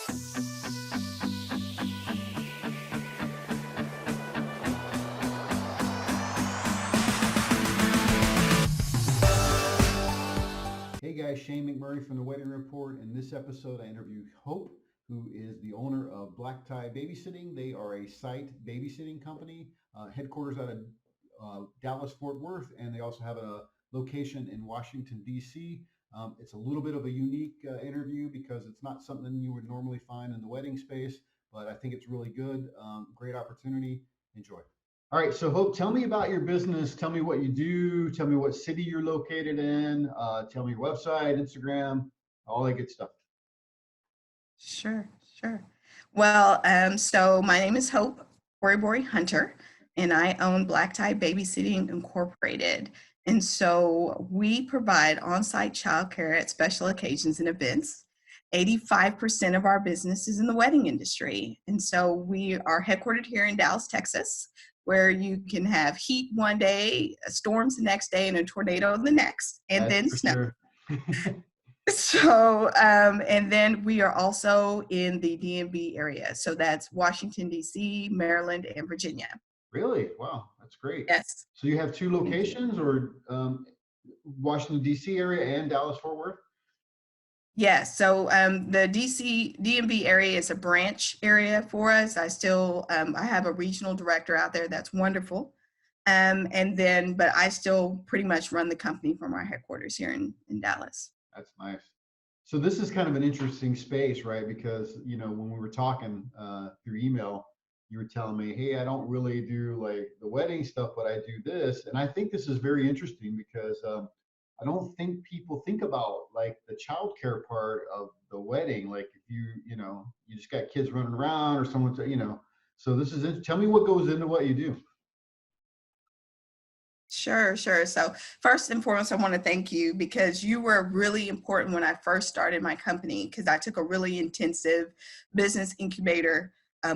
Hey guys, Shane McMurray from the Wedding Report. In this episode, I interview Hope, who is the owner of Black-Tie Babysitting. They are a site babysitting company, headquarters out of Dallas, Fort Worth, and they also have a location in Washington, D.C. It's a little bit of a unique interview because it's not something you would normally find in the wedding space, but I think it's really good. Great opportunity. Enjoy. All right, so Hope, tell me about your business. Tell me what you do. Tell me what city you're located in. Tell me your website, Instagram, all that good stuff. Sure, sure. Well, so my name is Hope Bori Hunter, and I own Black-Tie Babysitting Incorporated. And so we provide on-site childcare at special occasions and events. 85% of our business is in the wedding industry. And so we are headquartered here in Dallas, Texas, where you can have heat one day, storms the next day, and a tornado the next, and That's then for snow. sure. So, and then we are also in the DMV area. So that's Washington, D.C., Maryland, and Virginia. Really? Wow, that's great. Yes. So you have two locations, or Washington, D.C. area and Dallas, Fort Worth? Yes. So the DMV area is a branch area for us. I still, I have a regional director out there. That's wonderful. But I still pretty much run the company from our headquarters here in Dallas. That's nice. So this is kind of an interesting space, right? Because, when we were talking through email, you were telling me, hey, I don't really do like the wedding stuff, but I do this. And I think this is very interesting because I don't think people think about like the childcare part of the wedding. Like if you just got kids running around or someone's, so this is it. Tell me what goes into what you do. Sure. So first and foremost, I want to thank you because you were really important when I first started my company, because I took a really intensive business incubator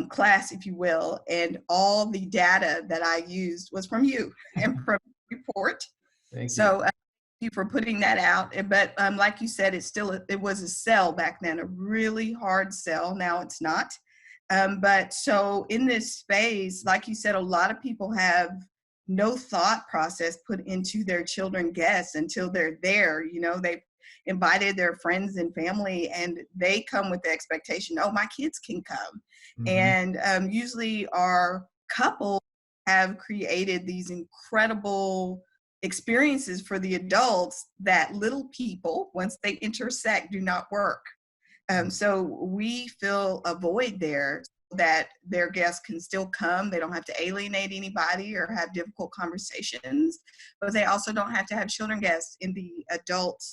class, if you will, and all the data that I used was from you and from the report. Thank you. So thank you for putting that out. But like you said, it was a sell back then, a really hard sell. Now it's not. But so in this space, like you said, a lot of people have no thought process put into their children guests until they're there. They've invited their friends and family, and they come with the expectation, oh, my kids can come. Mhm. And usually our couples have created these incredible experiences for the adults that little people, once they intersect, do not work. So we fill a void there that their guests can still come. They don't have to alienate anybody or have difficult conversations, but they also don't have to have children guests in the adult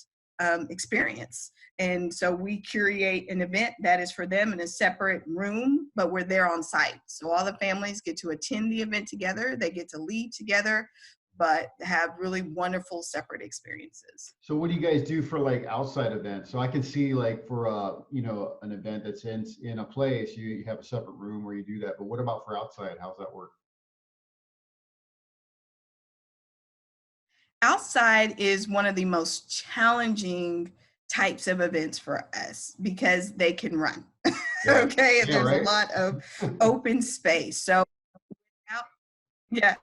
experience. And so we curate an event that is for them in a separate room, but we're there on site. So all the families get to attend the event together. They get to leave together, but have really wonderful separate experiences. So what do you guys do for like outside events? So I can see like for an event that's in a place, you have a separate room where you do that. But what about for outside? How's that work? Outside is one of the most challenging types of events for us because they can run. Yeah. Okay, Yeah, there's a right. lot of open space. So out, yeah.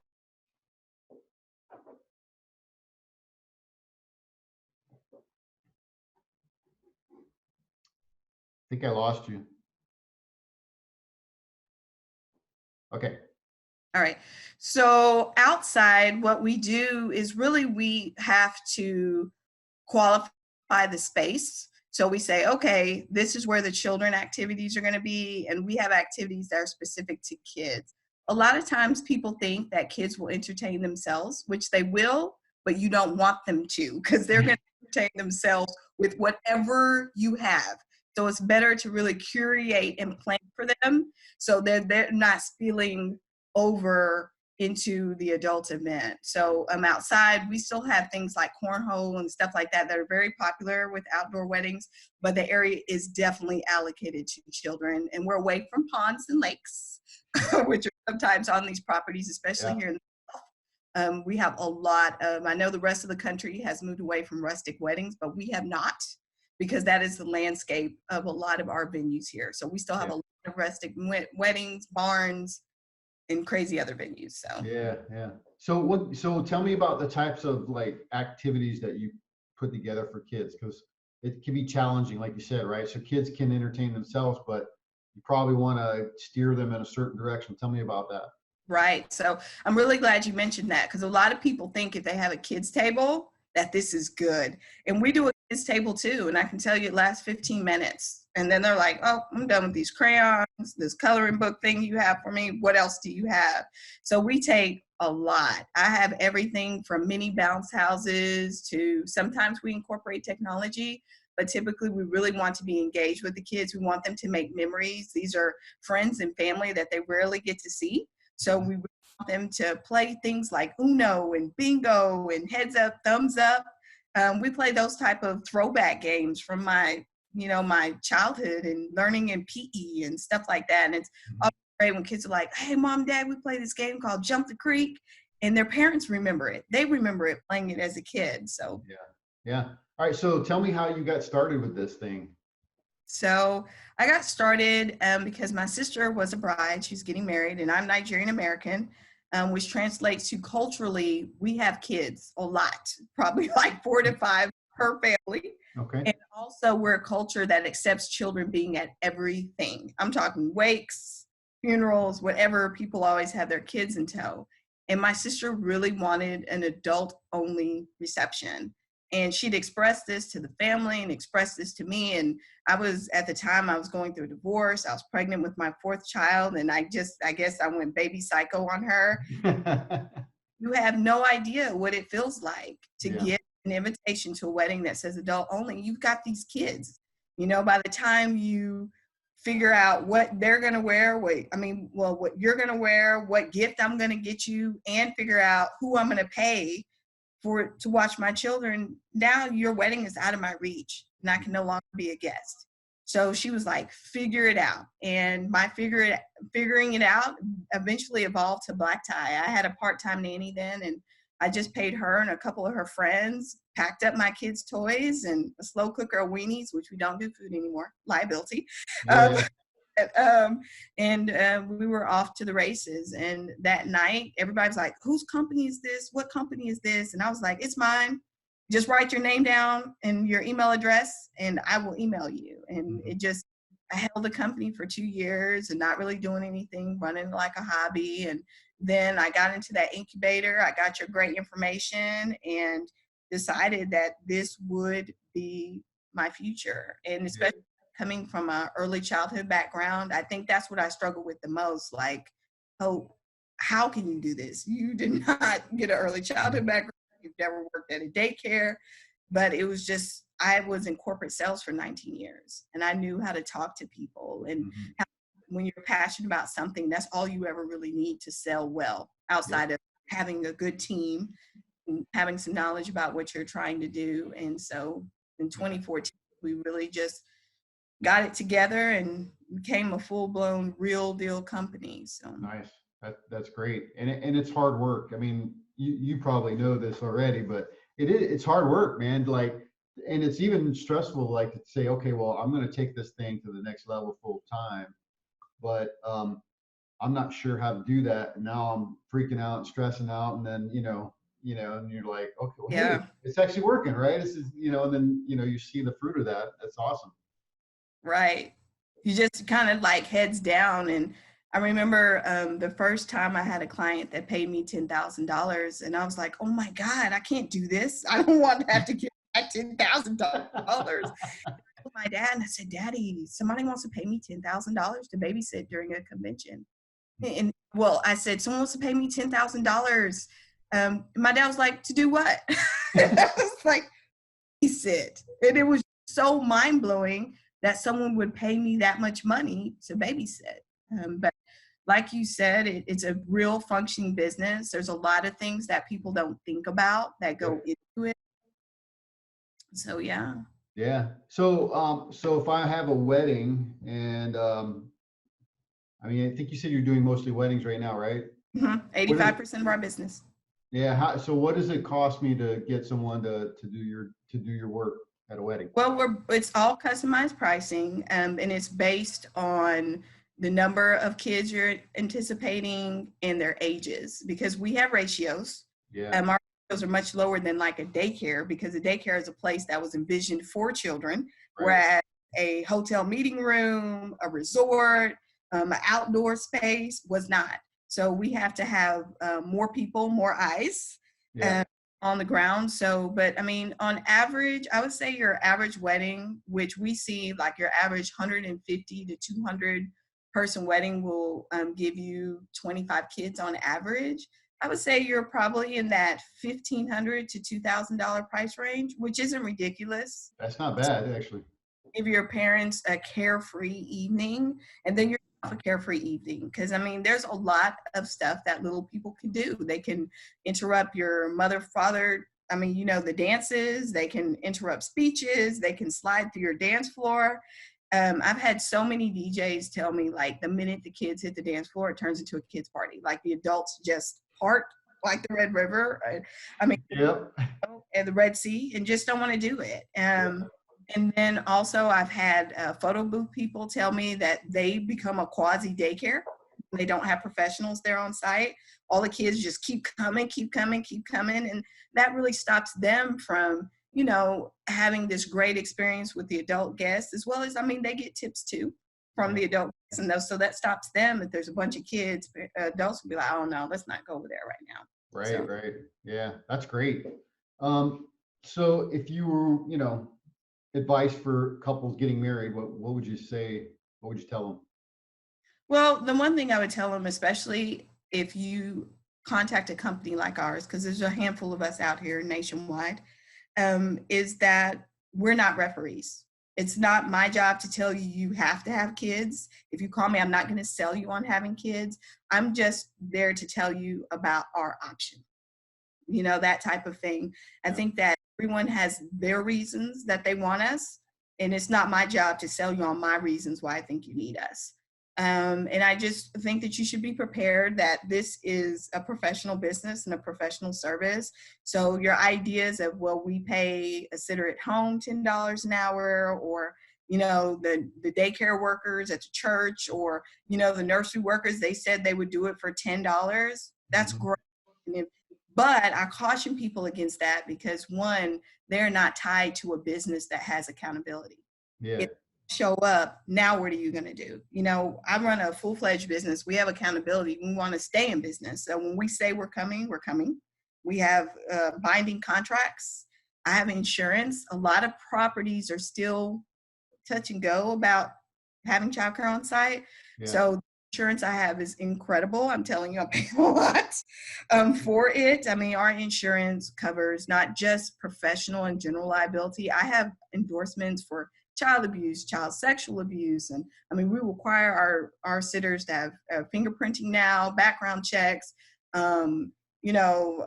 I think I lost you. Okay. All right. So outside, what we do is really we have to qualify the space. So we say, okay, this is where the children activities are going to be, and we have activities that are specific to kids. A lot of times people think that kids will entertain themselves, which they will, but you don't want them to because they're going to entertain themselves with whatever you have. So it's better to really curate and plan for them so that they're not spilling over into the adult event. So outside, we still have things like cornhole and stuff like that are very popular with outdoor weddings, but the area is definitely allocated to children. And we're away from ponds and lakes, which are sometimes on these properties, especially Yeah. here in the South. We have a lot of, I know the rest of the country has moved away from rustic weddings, but we have not. because that is the landscape of a lot of our venues here. So we still have Yeah. a lot of rustic weddings, barns, and crazy other venues. So Yeah, yeah. So tell me about the types of like activities that you put together for kids, because it can be challenging, like you said, right? So kids can entertain themselves, but you probably want to steer them in a certain direction. Tell me about that. right. So I'm really glad you mentioned that, because a lot of people think if they have a kids table that this is good. And we do a kids table too. And I can tell you it lasts 15 minutes. And then they're like, oh, I'm done with these crayons, this coloring book thing you have for me. What else do you have? So we take a lot. I have everything from mini bounce houses to sometimes we incorporate technology, but typically we really want to be engaged with the kids. We want them to make memories. These are friends and family that they rarely get to see. So we want them to play things like Uno and bingo and heads up, thumbs up. We play those type of throwback games from my childhood and learning in PE and stuff like that. And it's Mhm. always great when kids are like, hey, mom, dad, we play this game called Jump the Creek. And their parents remember it. They remember it playing it as a kid. So Yeah, yeah. All right. So tell me how you got started with this thing. So I got started because my sister was a bride. She's getting married, and I'm Nigerian American, which translates to culturally, we have kids a lot, probably like 4 to 5 per family. Okay. And also, we're a culture that accepts children being at everything. I'm talking wakes, funerals, whatever. People always have their kids in tow. And my sister really wanted an adult only reception. And she'd expressed this to the family and expressed this to me. And at the time, I was going through a divorce. I was pregnant with my 4th child. And I guess I went baby psycho on her. You have no idea what it feels like to Yeah. get an invitation to a wedding that says adult only. You've got these kids, by the time you figure out what they're going to wear, what you're going to wear, what gift I'm going to get you, and figure out who I'm going to pay to watch my children. Now your wedding is out of my reach and I can no longer be a guest. So she was like, figure it out. And my figuring it out eventually evolved to BlackTie. I had a part-time nanny then, and I just paid her and a couple of her friends, packed up my kids' toys and a slow cooker of weenies, which we don't do food anymore, liability. Um, Yeah. and we were off to the races. And that night, everybody's like, whose company is this? What company is this? And I was like, it's mine. Just write your name down and your email address, and I will email you. And I held the company for 2 years and not really doing anything, running like a hobby. And then I got into that incubator. I got your great information and decided that this would be my future. And especially coming from an early childhood background, I think that's what I struggle with the most. Like, oh, how can you do this? You did not get an early childhood background. You've never worked at a daycare. But it was just, I was in corporate sales for 19 years and I knew how to talk to people. And Mhm. when you're passionate about something, that's all you ever really need to sell well, outside of having a good team and having some knowledge about what you're trying to do. And so in 2014, we really just got it together and became a full-blown real deal company. So Nice. That's great. And it's hard work. I mean, you probably know this already, but it's hard work, man. Like, and it's even stressful, like to say, okay, well, I'm going to take this thing to the next level full time, but I'm not sure how to do that. And now I'm freaking out and stressing out. And then, and you're like, okay, well, hey, yeah, it's actually working, right? This is, and then, you see the fruit of that. That's awesome. right. You just kind of like heads down. And I remember the first time I had a client that paid me $10,000 and I was like, oh my God, I can't do this. I don't want to have to give back $10,000. My dad and I said, Daddy, somebody wants to pay me $10,000 to babysit during a convention. And well, I said, someone wants to pay me $10,000. My dad was like, to do what? I was like, babysit. And it was so mind blowing that someone would pay me that much money to babysit. But like you said, it's a real functioning business. There's a lot of things that people don't think about that go into it. So yeah. Yeah. So if I have a wedding and I mean, I think you said you're doing mostly weddings right now, right? Mm-hmm. What is 85% of our business. Yeah, so what does it cost me to get someone to do your work? at a wedding? Well, it's all customized pricing, and it's based on the number of kids you're anticipating and their ages, because we have ratios. Yeah. Our ratios are much lower than like a daycare, because a daycare is a place that was envisioned for children, Right. whereas a hotel meeting room, a resort, an outdoor space was not. So we have to have more people, more eyes. Yeah. On the ground. So, but I mean, on average, I would say your average wedding, which we see like your average 150 to 200 person wedding will give you 25 kids on average. I would say you're probably in that $1,500 to $2,000 price range, which isn't ridiculous. That's not bad, actually. Give your parents a carefree evening, and then you're off a carefree evening. Because I mean, there's a lot of stuff that little people can do. They can interrupt your mother, father. I mean, you know, the dances. They can interrupt speeches. They can slide through your dance floor. I've had so many DJs tell me, like, the minute the kids hit the dance floor, it turns into a kids party. Like the adults just part like the Red River. I mean, Yep. and the Red Sea, and just don't want to do it. And then also I've had photo booth people tell me that they become a quasi daycare. They don't have professionals there on site. All the kids just keep coming, keep coming, keep coming. And that really stops them from, you know, having this great experience with the adult guests, as well as, I mean, they get tips too from the adult guests and those. So that stops them. If there's a bunch of kids, adults will be like, oh no, let's not go over there right now. Right, So. right. Yeah, that's great. So if you were, you know, advice for couples getting married, what would you say? What would you tell them? Well, the one thing I would tell them, especially if you contact a company like ours, because there's a handful of us out here nationwide, is that we're not referees. It's not my job to tell you you have to have kids. If you call me, I'm not going to sell you on having kids. I'm just there to tell you about our option, you know, that type of thing. I think that everyone has their reasons that they want us, and it's not my job to sell you on my reasons why I think you need us. And I just think that you should be prepared that this is a professional business and a professional service. So your ideas of, well, we pay a sitter at home $10 an hour, or, you know, the daycare workers at the church, or, you know, the nursery workers, they said they would do it for $10. That's great. But I caution people against that, because one, they're not tied to a business that has accountability. Yeah. If you show up, now what are you going to do? You know, I run a full-fledged business. We have accountability. We want to stay in business. So when we say we're coming, we're coming. We have binding contracts. I have insurance. A lot of properties are still touch and go about having childcare on site. Yeah. So insurance I have is incredible. I'm telling you, I pay a lot for it. I mean, our insurance covers not just professional and general liability. I have endorsements for child abuse, child sexual abuse. And I mean, we require our sitters to have fingerprinting now, background checks, you know,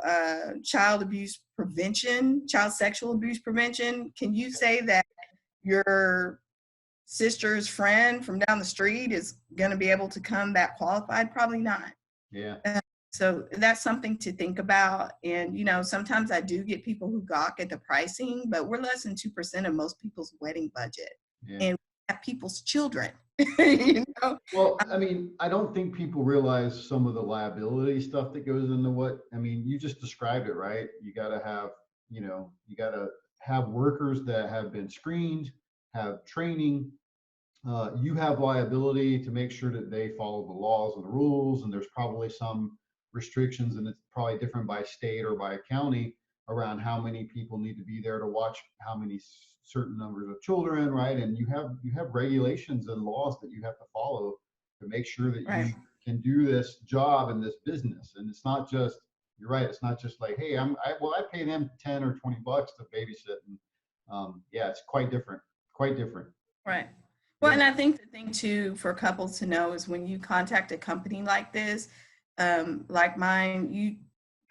child abuse prevention, child sexual abuse prevention. Can you say that your sister's friend from down the street is going to be able to come that qualified? Probably not. Yeah. So that's something to think about. And, you know, sometimes I do get people who gawk at the pricing, but we're less than 2% of most people's wedding budget. Yeah. And we have people's children. You know? Well, I mean, I don't think people realize some of the liability stuff that goes into what, I mean, you just described it, right? You got to have, you know, you got to have workers that have been screened, have training. You have liability to make sure that they follow the laws and the rules, and there's probably some restrictions, and it's probably different by state or by county around how many people need to be there to watch how many certain numbers of children, right? And you have regulations and laws that you have to follow to make sure that you can do this job in this business. And it's not just, you're right, it's not just like, hey, I pay them 10 or 20 bucks to babysit. And yeah, it's quite different. Right. Well, and I think the thing too for couples to know is when you contact a company like this, like mine, you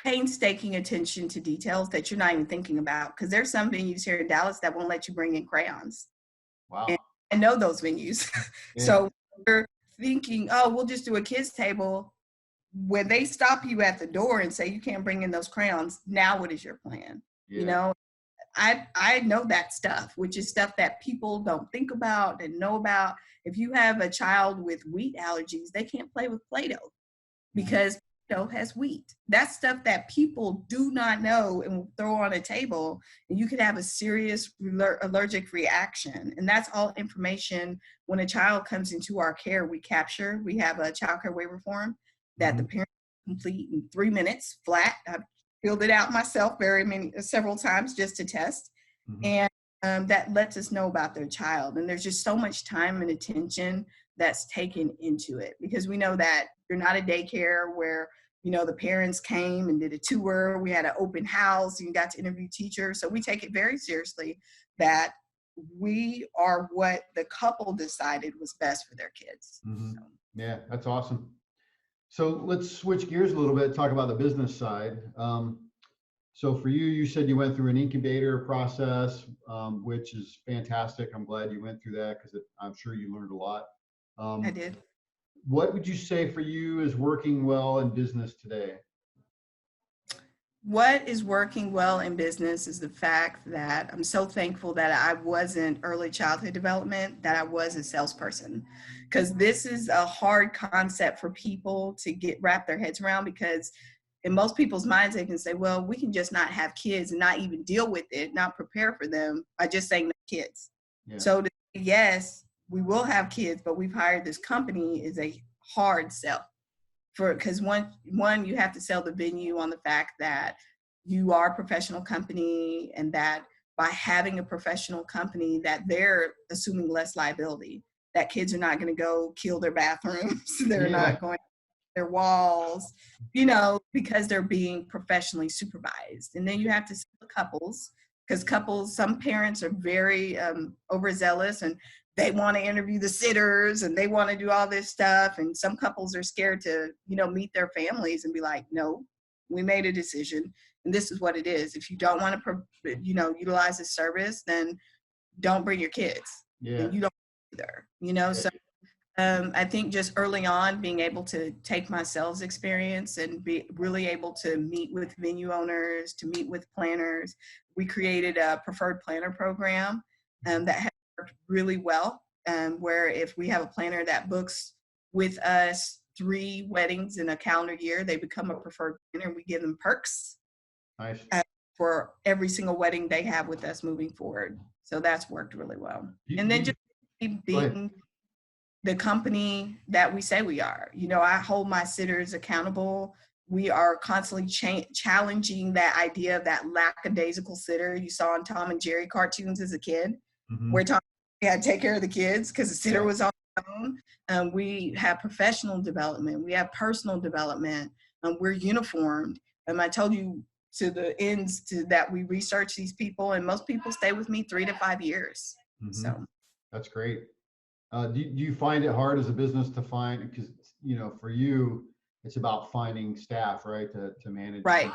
painstaking attention to details that you're not even thinking about. Because there's some venues here in Dallas that won't let you bring in crayons. Wow. And I know those venues. Yeah. So you're thinking, oh, we'll just do a kids table. When they stop you at the door and say you can't bring in those crayons, now what is your plan? Yeah. You know, I know that stuff, which is stuff that people don't think about and know about. If you have a child with wheat allergies, they can't play with Play-Doh because Play-Doh has wheat. That's stuff that people do not know and will throw on a table, and you could have a serious allergic reaction. And that's all information when a child comes into our care, we capture. We have a childcare waiver form that the parent complete in 3 minutes flat. I've filled it out myself several times just to test. And that lets us know about their child. And there's just so much time and attention that's taken into it, because we know that you're not a daycare where, you know, the parents came and did a tour. We had an open house and you got to interview teachers. So we take it very seriously that we are what the couple decided was best for their kids. So. Yeah, that's awesome. So let's switch gears a little bit, talk about the business side. So for you, you said you went through an incubator process, which is fantastic. I'm glad you went through that because I'm sure you learned a lot. I did. What would you say for you is working well in business today? What is working well in business is the fact that I'm so thankful that I wasn't early childhood development, that I was a salesperson, because this is a hard concept for people to wrap their heads around, because in most people's minds, they can say, well, we can just not have kids and not even deal with it, not prepare for them by just saying no kids. Yeah. So to say, yes, we will have kids, but we've hired this company is a hard sell. Because one, you have to sell the venue on the fact that you are a professional company, and that by having a professional company that they're assuming less liability, that kids are not going to go kill their bathrooms. They're not going to their walls, you know, because they're being professionally supervised. And then you have to sell couples, because some parents are very overzealous and they want to interview the sitters and they want to do all this stuff. And some couples are scared to, you know, meet their families and be like, no, we made a decision and this is what it is. If you don't want to, you know, utilize this service, then don't bring your kids. Yeah. And you don't either, you know, so I think just early on being able to take my sales experience and be really able to meet with venue owners, to meet with planners. We created a preferred planner program that has worked really well, where if we have a planner that books with us 3 weddings in a calendar year, they become a preferred planner. We give them perks. Nice. For every single wedding they have with us moving forward. So that's worked really well. And then just being the company that we say we are. You know, I hold my sitters accountable. We are constantly challenging that idea of that lackadaisical sitter you saw in Tom and Jerry cartoons as a kid, where Tom had to take care of the kids because the sitter was on his own. We have professional development. We have personal development. We're uniformed. I told you to the ends that we research these people, and most people stay with me 3 to 5 years. So that's great. Do you find it hard as a business to find, because, you know, for you, it's about finding staff, right, to manage? Right.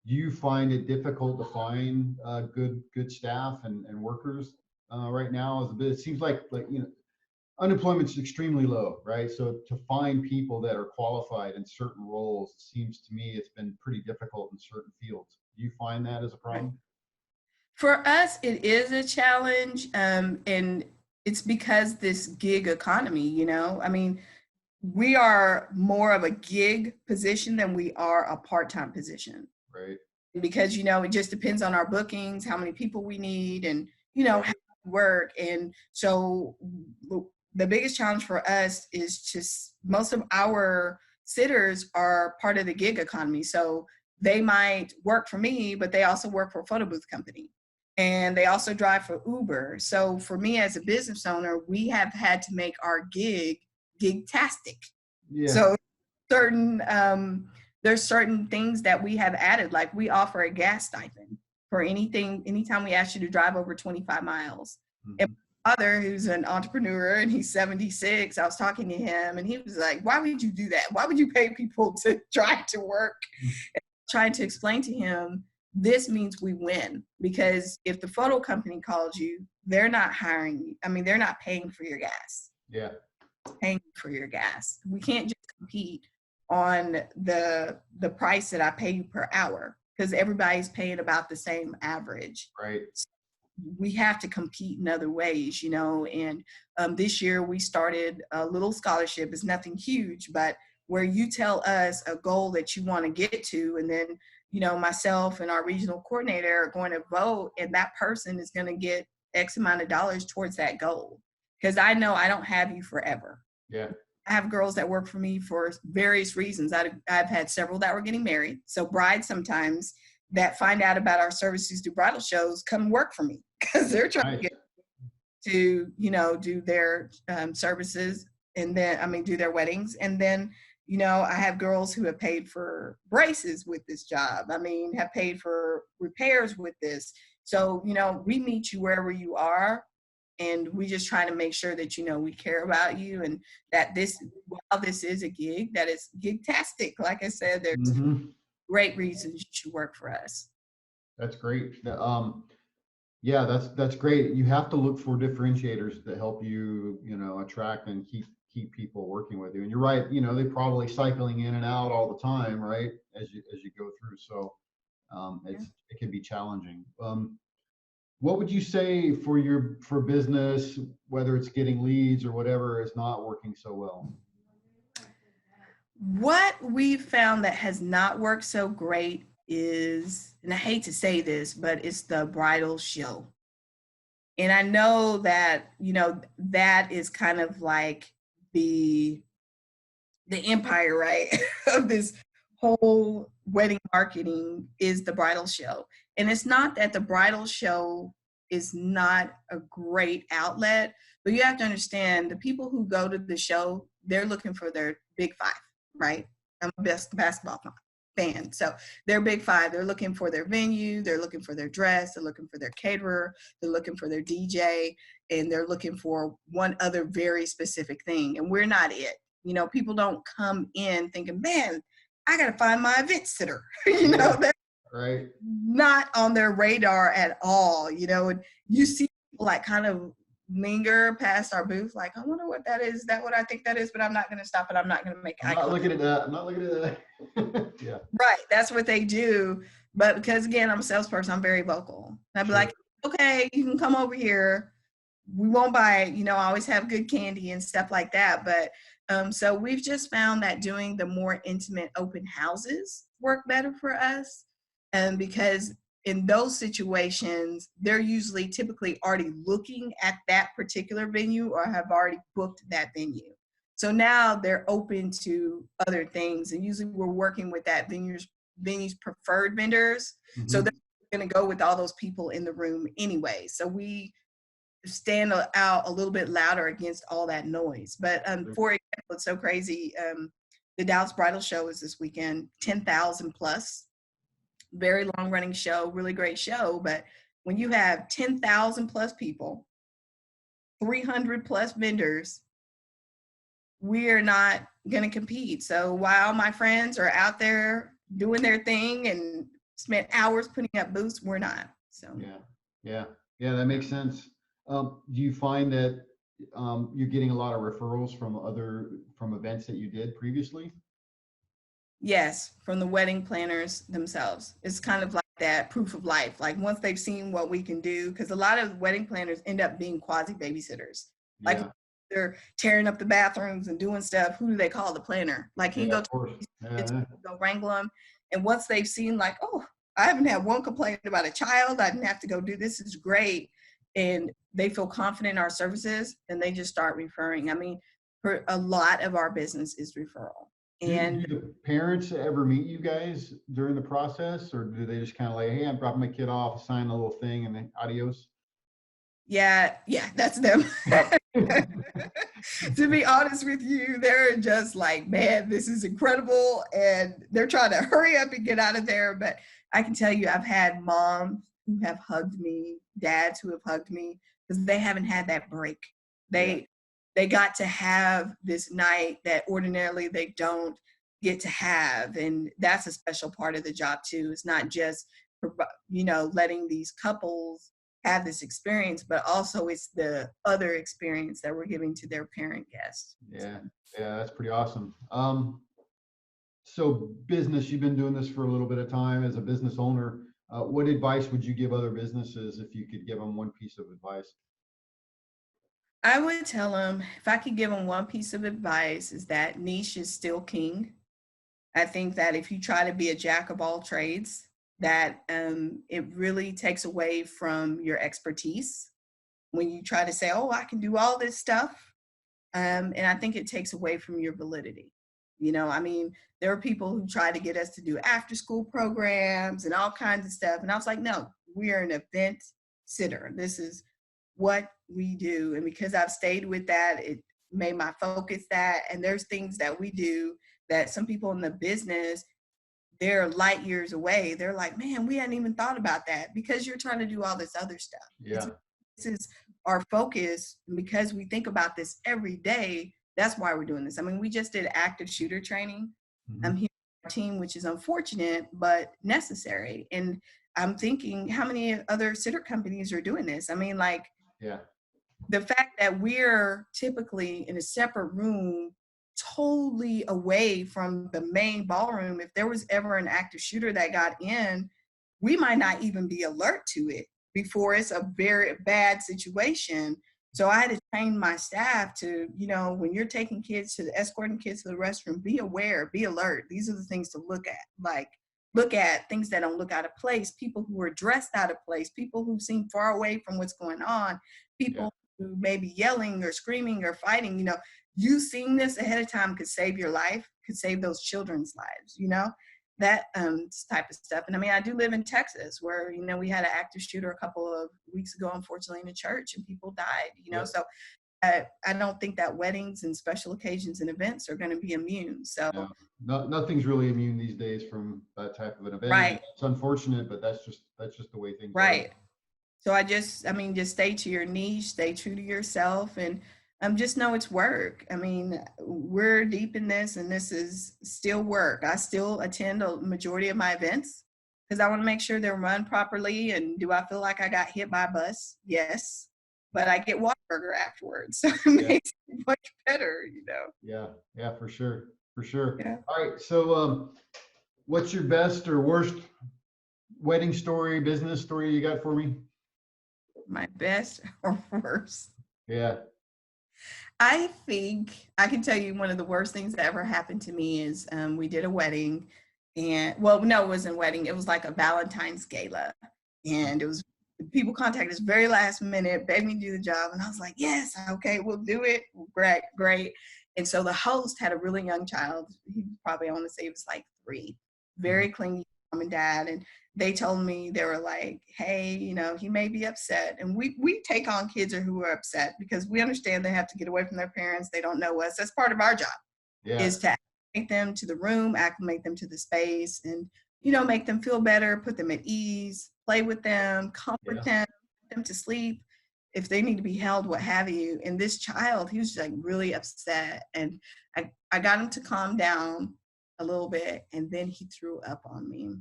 Do you find it difficult to find good staff and workers right now? As a business, it seems like you know, unemployment's extremely low, right? So to find people that are qualified in certain roles, it seems to me it's been pretty difficult in certain fields. Do you find that as a problem? For us, it is a challenge, and it's because this gig economy, you know, I mean, we are more of a gig position than we are a part-time position. Right. Because, you know, it just depends on our bookings, how many people we need, and, you know, how we work. And so the biggest challenge for us is just most of our sitters are part of the gig economy. So they might work for me, but they also work for a photo booth company. And they also drive for Uber. So for me as a business owner, we have had to make our gig-tastic. Yeah. So there's certain things that we have added, like we offer a gas stipend for anytime we ask you to drive over 25 miles. And my father, who's an entrepreneur and he's 76, I was talking to him and he was like, why would you do that? Why would you pay people to drive to work? And trying to explain to him, this means we win, because if the photo company calls you, they're not hiring you. I mean, they're not paying for your gas. Yeah. Paying for your gas. We can't just compete on the price that I pay you per hour. because everybody's paying about the same average. Right. We have to compete in other ways, you know, and this year we started a little scholarship. It's nothing huge, but where you tell us a goal that you want to get to, and then, you know, myself and our regional coordinator are going to vote, and that person is going to get X amount of dollars towards that goal. Because I know I don't have you forever. Yeah. I have girls that work for me for various reasons. I've had several that were getting married. So brides sometimes that find out about our services through bridal shows come work for me because they're trying to get to, you know, do their services, and then, I mean, do their weddings. And then, you know, I have girls who have paid for braces with this job. I mean, have paid for repairs with this. So, you know, we meet you wherever you are. And we just try to make sure that, you know, we care about you, and that this, while this is a gig, that it's gig-tastic. Like I said, there's great reasons you should work for us. That's great. Yeah, that's great. You have to look for differentiators that help you, you know, attract and keep people working with you. And you're right, you know, they're probably cycling in and out all the time, right? As you go through. So it can be challenging. What would you say for business, whether it's getting leads or whatever, is not working so well? What we've found that has not worked so great is, and I hate to say this, but it's the bridal show. And I know that, you know, that is kind of like the empire, right, of this whole wedding marketing is the bridal show. And it's not that the bridal show is not a great outlet, but you have to understand the people who go to the show, they're looking for their big five, right? I'm a basketball fan. So their big five, they're looking for their venue, they're looking for their dress, they're looking for their caterer, they're looking for their DJ, and they're looking for one other very specific thing. And we're not it. You know, people don't come in thinking, man, I got to find my event sitter. You know, that's right, not on their radar at all. You know, and you see people like kind of linger past our booth, like, I wonder what that is. Is that what I think that is? But I'm not going to stop it. I'm not going to make eye contact. I'm not looking at that. Yeah. Right. That's what they do. But because, again, I'm a salesperson, I'm very vocal. And I'd be like, okay, you can come over here. We won't buy it. You know, I always have good candy and stuff like that. But so we've just found that doing the more intimate open houses work better for us. Because in those situations, they're usually typically already looking at that particular venue or have already booked that venue. So now they're open to other things. And usually we're working with that venue's preferred vendors. Mm-hmm. So they're going to go with all those people in the room anyway. So we stand out a little bit louder against all that noise. But for example, it's so crazy. The Dallas Bridal Show is this weekend, 10,000 plus, very long running show, really great show. But when you have 10,000 plus people, 300 plus vendors, we are not going to compete. So while my friends are out there doing their thing and spent hours putting up booths, we're not. So yeah, that makes sense. Do you find that you're getting a lot of referrals from events that you did previously? Yes, from the wedding planners themselves. It's kind of like that proof of life. Like once they've seen what we can do, because a lot of wedding planners end up being quasi babysitters. Like they're tearing up the bathrooms and doing stuff. Who do they call? The planner. Like he go wrangle them. And once they've seen like, oh, I haven't had one complaint about a child. I didn't have to go do this. Is great. And they feel confident in our services, and they just start referring. I mean, for a lot of our business is referral. And do the parents ever meet you guys during the process, or do they just kind of like, hey, I'm dropping my kid off, sign a little thing, and then adios? Yeah, that's them. To be honest with you, they're just like, man, this is incredible. And they're trying to hurry up and get out of there. But I can tell you, I've had moms who have hugged me, dads who have hugged me, because they haven't had that break. They got to have this night that ordinarily they don't get to have. And that's a special part of the job too. It's not just, you know, letting these couples have this experience, but also it's the other experience that we're giving to their parent guests. Yeah, that's pretty awesome. So business, you've been doing this for a little bit of time as a business owner. What advice would you give other businesses if you could give them one piece of advice? I would tell them, if I could give them one piece of advice, is that niche is still king. I think that if you try to be a jack of all trades, that it really takes away from your expertise when you try to say, oh, I can do all this stuff. And I think it takes away from your validity. I mean, there are people who try to get us to do after school programs and all kinds of stuff. And I was like, no, we are an event sitter. This is what we do. And because I've stayed with that, it made my focus that. And there's things that we do that some people in the business, they're light years away. They're like, man, we hadn't even thought about that, because you're trying to do all this other stuff. Yeah. This is our focus, because we think about this every day. That's why we're doing this. I mean, we just did active shooter training. I'm here on our team, which is unfortunate, but necessary. And I'm thinking, how many other sitter companies are doing this? I mean, like, Yeah. the fact that we're typically in a separate room, totally away from the main ballroom. If there was ever an active shooter that got in, we might not even be alert to it before it's a very bad situation. So I had to train my staff to, when you're taking escorting kids to the restroom, be aware, be alert. These are the things to look at, like look at things that don't look out of place, people who are dressed out of place, people who seem far away from what's going on, people who may be yelling or screaming or fighting. You seeing this ahead of time could save your life, could save those children's lives, that type of stuff. And I mean, I do live in Texas, where, we had an active shooter a couple of weeks ago, unfortunately, in a church, and people died, so I don't think that weddings and special occasions and events are going to be immune. So nothing's really immune these days from that type of an event. right. It's unfortunate, but that's just the way things Right. are. So just stay to your niche, stay true to yourself, and just know it's work. I mean, we're deep in this, and this is still work. I still attend a majority of my events because I want to make sure they're run properly. And do I feel like I got hit by a bus? Yes. But I get Whataburger afterwards, so it makes it much better, Yeah, for sure. Yeah. All right, so what's your best or worst wedding story, business story you got for me? My best or worst? Yeah. I think I can tell you one of the worst things that ever happened to me is we did a wedding, and well, no, it wasn't a wedding. It was like a Valentine's gala, and it was people contacted us very last minute, begged me to do the job, and I was like, yes, okay, we'll do it. Great. And so the host had a really young child. He probably, I want to say, he was like 3, very clingy mom and dad, and they told me, they were like, hey, he may be upset. And we take on kids who are upset because we understand they have to get away from their parents. They don't know us. That's part of our job, is to acclimate them to the room, acclimate them to the space, and, make them feel better, put them at ease, play with them, comfort them, put them to sleep if they need to be held, what have you. And this child, he was like really upset. And I got him to calm down a little bit, and then he threw up on me.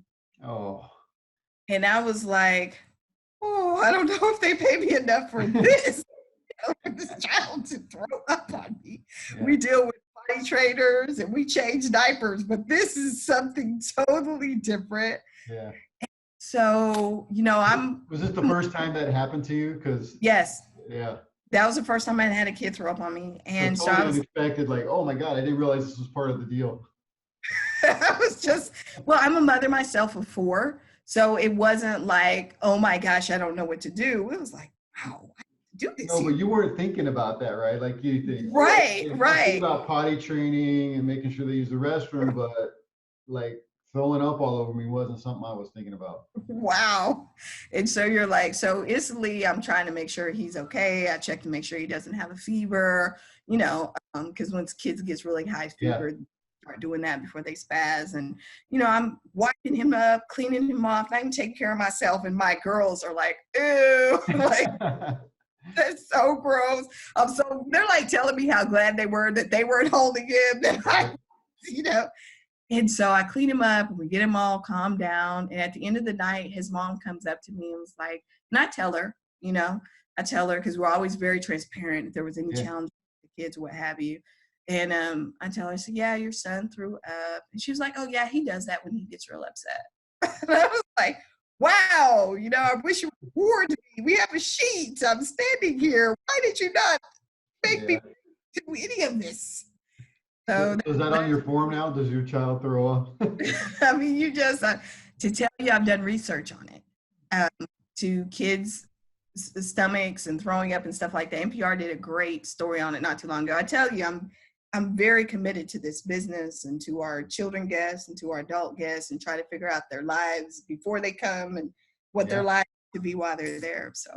Oh. And I was like, oh, I don't know if they pay me enough for this. This child to throw up on me. Yeah. We deal with potty trainers and we change diapers, but this is something totally different. Yeah. So, Was this the first time that happened to you? Because yes. Yeah. That was the first time I had a kid throw up on me. And so totally unexpected, like, oh my God, I didn't realize this was part of the deal. I was just, well, I'm a mother myself of 4. So it wasn't like, oh my gosh, I don't know what to do. It was like, wow, I have to do this. No, but you weren't thinking about that, right? Like you think, right. Think about potty training and making sure they use the restroom, but like throwing up all over me wasn't something I was thinking about. Wow. And so you're like, so instantly I'm trying to make sure he's okay. I check to make sure he doesn't have a fever, because once kids gets really high fever, start doing that before they spaz. And, I'm wiping him up, cleaning him off. I can take care of myself. And my girls are like, ew, like, that's so gross. They're like telling me how glad they were that they weren't holding him. That And so I clean him up and we get him all calmed down. And at the end of the night, his mom comes up to me and was like, and I tell her, because we're always very transparent if there was any challenge with the kids or what have you. And I tell her, I said, yeah, your son threw up. And she was like, oh, yeah, he does that when he gets real upset. And I was like, wow, I wish you would warn me. We have a sheet. I'm standing here. Why did you not make me do any of this? So is that on your form now? Does your child throw up? I mean, to tell you, I've done research on it, to kids' stomachs and throwing up and stuff like that. NPR did a great story on it not too long ago. I tell you, I'm very committed to this business and to our children guests and to our adult guests, and try to figure out their lives before they come and what their life to be while they're there. So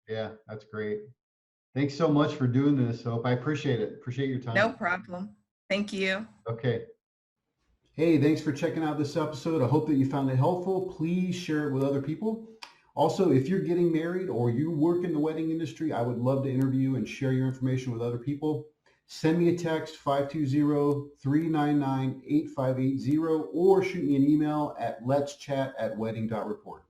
yeah, that's great. Thanks so much for doing this, Hope. I appreciate it. Appreciate your time. No problem. Thank you. Okay. Hey, thanks for checking out this episode. I hope that you found it helpful. Please share it with other people. Also, if you're getting married or you work in the wedding industry, I would love to interview and share your information with other people. Send me a text, 520-399-8580, or shoot me an email at letschat@wedding.report.